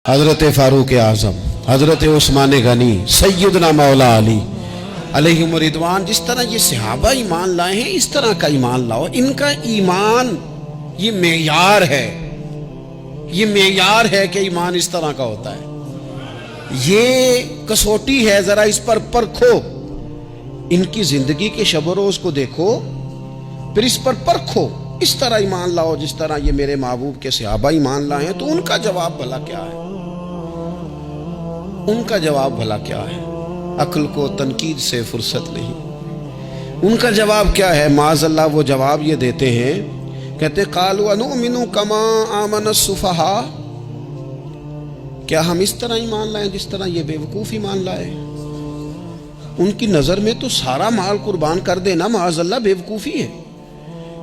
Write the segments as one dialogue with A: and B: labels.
A: حضرت فاروق اعظم، حضرت عثمان غنی، سیدنا مولا علی علیہم رضوان، جس طرح یہ صحابہ ایمان لائے ہیں اس طرح کا ایمان لاؤ۔ ان کا ایمان یہ معیار ہے، یہ معیار ہے کہ ایمان اس طرح کا ہوتا ہے، یہ کسوٹی ہے، ذرا اس پر پرکھو، ان کی زندگی کے شب و روز کو دیکھو، پھر اس پر پرکھو، اس طرح ایمان لاؤ جس طرح یہ میرے محبوب کے صحابہ ایمان لائے ہیں۔ تو ان کا جواب بھلا کیا ہے؟ ان کا جواب بھلا کیا ہے؟ عقل کو تنقید سے فرصت نہیں۔ ان کا جواب کیا ہے؟ معاذ اللہ وہ جواب یہ دیتے ہیں، کہتے قالوا انؤمن کما آمن السفہاء، کیا ہم اس طرح ایمان لائیں جس طرح یہ بے وقوف ایمان لائے؟ ان کی نظر میں تو سارا مال قربان کر دینا معاذ اللہ بے وقوفی ہے۔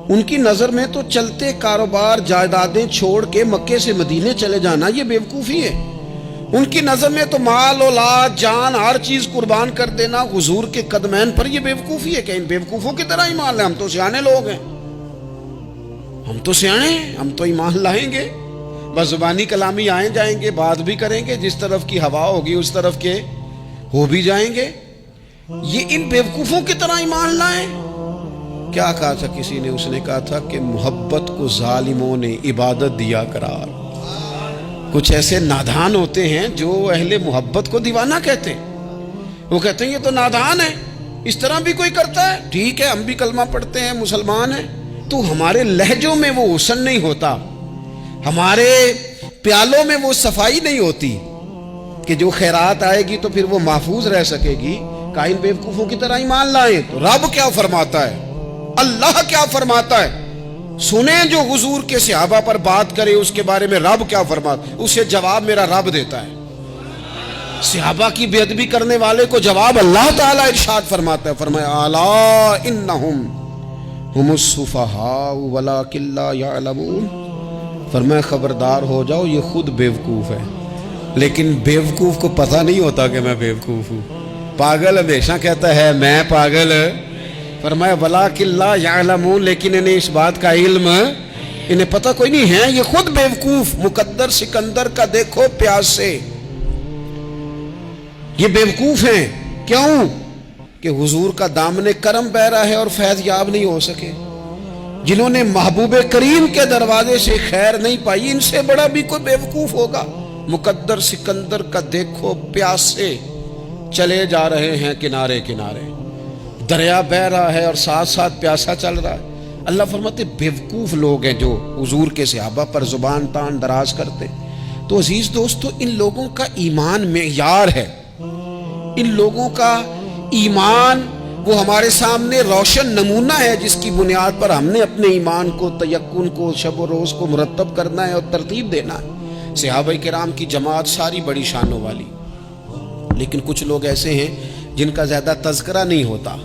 A: ان کی نظر میں تو چلتے کاروبار جائیدادیں چھوڑ کے مکے سے مدینے چلے جانا یہ بے وقوفی ہے۔ ان کی نظر میں تو مال اولاد جان ہر چیز قربان کر دینا حضور کے قدمین پر یہ بے وقوفی ہے۔ کہ ان بے وقوفوں کی طرح ایمان لائیں؟ ہم تو سیانے لوگ ہیں، ہم تو سیانے ہیں، ہم تو ایمان لائیں گے، بس زبانی کلامی آئیں جائیں گے، بات بھی کریں گے، جس طرف کی ہوا ہوگی اس طرف کے ہو بھی جائیں گے۔ یہ ان بے وقوفوں کی طرح ایمان لائیں؟ کیا کہا تھا کسی نے؟ اس نے کہا تھا کہ محبت کو ظالموں نے عبادت دیا قرار۔ کچھ ایسے نادان ہوتے ہیں جو اہل محبت کو دیوانہ کہتے ہیں، وہ کہتے ہیں یہ تو نادان ہے، اس طرح بھی کوئی کرتا ہے؟ ٹھیک ہے، ہم بھی کلمہ پڑھتے ہیں، مسلمان ہیں، تو ہمارے لہجوں میں وہ حسن نہیں ہوتا، ہمارے پیالوں میں وہ صفائی نہیں ہوتی کہ جو خیرات آئے گی تو پھر وہ محفوظ رہ سکے گی۔ کائن بے وقوفوں کی طرح ایمان لائیں تو رب کیا فرماتا ہے، اللہ کیا فرماتا ہے؟ سنیں جو حضور کے صحابہ پر بات کرے اس کے بارے میں رب کیا فرماتا ہے، اسے جواب میرا رب دیتا ہے۔ صحابہ کی بے ادبی کرنے والے کو جواب اللہ تعالیٰ ارشاد فرماتا ہے، فرمایا الا انہم ہم السفہاء ولکن لا یعلمون، فرمایا خبردار ہو جاؤ یہ خود بیوقوف ہے، لیکن بیوقوف کو پتہ نہیں ہوتا کہ میں بیوقوف ہوں۔ پاگل ہمیشہ کہتا ہے میں پاگل، فرمایا ولکن لا یعلمون، لیکن انہیں اس بات کا علم، انہیں پتہ کوئی نہیں ہے، یہ خود بیوقوف۔ مقدر سکندر کا دیکھو پیاس سے، یہ بیوقوف ہیں۔ کیوں؟ کہ حضور کا دامن کرم بہ رہا ہے اور فیض یاب نہیں ہو سکے۔ جنہوں نے محبوب کریم کے دروازے سے خیر نہیں پائی، ان سے بڑا بھی کوئی بیوقوف ہوگا؟ مقدر سکندر کا دیکھو پیاس سے چلے جا رہے ہیں کنارے کنارے، دریا بہ رہا ہے اور ساتھ ساتھ پیاسا چل رہا ہے۔ اللہ فرماتے بیوقوف لوگ ہیں جو حضور کے صحابہ پر زبان تان دراز کرتے۔ تو عزیز دوستو، ان لوگوں کا ایمان معیار ہے، ان لوگوں کا ایمان وہ ہمارے سامنے روشن نمونہ ہے جس کی بنیاد پر ہم نے اپنے ایمان کو، تیقن کو، شب و روز کو مرتب کرنا ہے اور ترتیب دینا ہے۔ صحابہ کرام کی جماعت ساری بڑی شانوں والی، لیکن کچھ لوگ ایسے ہیں جن کا زیادہ تذکرہ نہیں ہوتا،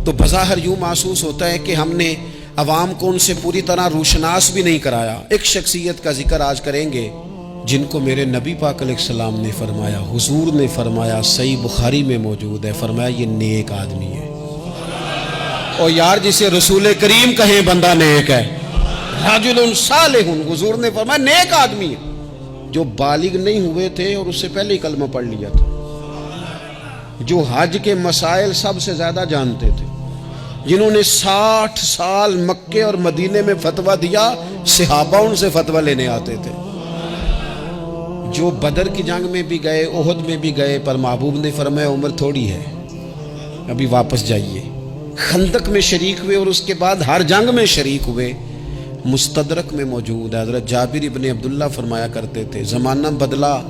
A: تو بظاہر یوں محسوس ہوتا ہے کہ ہم نے عوام کو ان سے پوری طرح روشناس بھی نہیں کرایا۔ ایک شخصیت کا ذکر آج کریں گے جن کو میرے نبی پاک علیہ السلام نے فرمایا، حضور نے فرمایا، صحیح بخاری میں موجود ہے، فرمایا یہ نیک آدمی ہے۔ اور یار جسے رسول کریم کہیں بندہ نیک ہے، رجل صالح، حضور نے فرمایا نیک آدمی ہے، جو بالغ نہیں ہوئے تھے اور اس سے پہلے ہی کلمہ پڑھ لیا تھا، جو حج کے مسائل سب سے زیادہ جانتے تھے، جنہوں نے 60 سال مکے اور مدینے میں فتویٰ دیا، صحابہ ان سے فتویٰ لینے آتے تھے، جو بدر کی جنگ میں بھی گئے، احد میں بھی گئے، پر محبوب نے فرمایا عمر تھوڑی ہے، ابھی واپس جائیے۔ خندق میں شریک ہوئے اور اس کے بعد ہر جنگ میں شریک ہوئے۔ مستدرک میں موجود ہے، حضرت جابر ابن عبداللہ فرمایا کرتے تھے زمانہ بدلا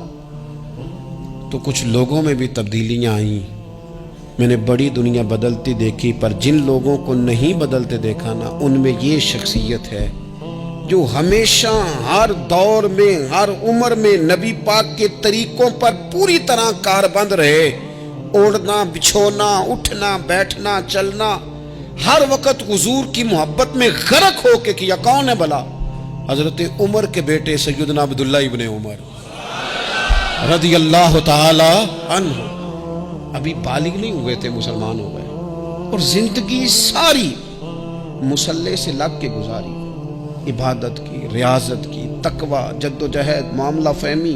A: تو کچھ لوگوں میں بھی تبدیلیاں آئیں، میں نے بڑی دنیا بدلتی دیکھی، پر جن لوگوں کو نہیں بدلتے دیکھا نا، ان میں یہ شخصیت ہے جو ہمیشہ ہر دور میں، ہر عمر میں نبی پاک کے طریقوں پر پوری طرح کاربند رہے، اوڑھنا بچھونا، اٹھنا بیٹھنا چلنا، ہر وقت حضور کی محبت میں غرق ہو کے کیا۔ کون ہے بھلا؟ حضرت عمر کے بیٹے سیدنا عبداللہ ابن عمر رضی اللہ تعالی عنہ، ابھی بالغ نہیں ہوئے تھے، مسلمان ہو گئے، اور زندگی ساری مصلی سے لگ کے گزاری، عبادت کی، ریاضت کی، تقوی، جد و جہد، معاملہ فہمی،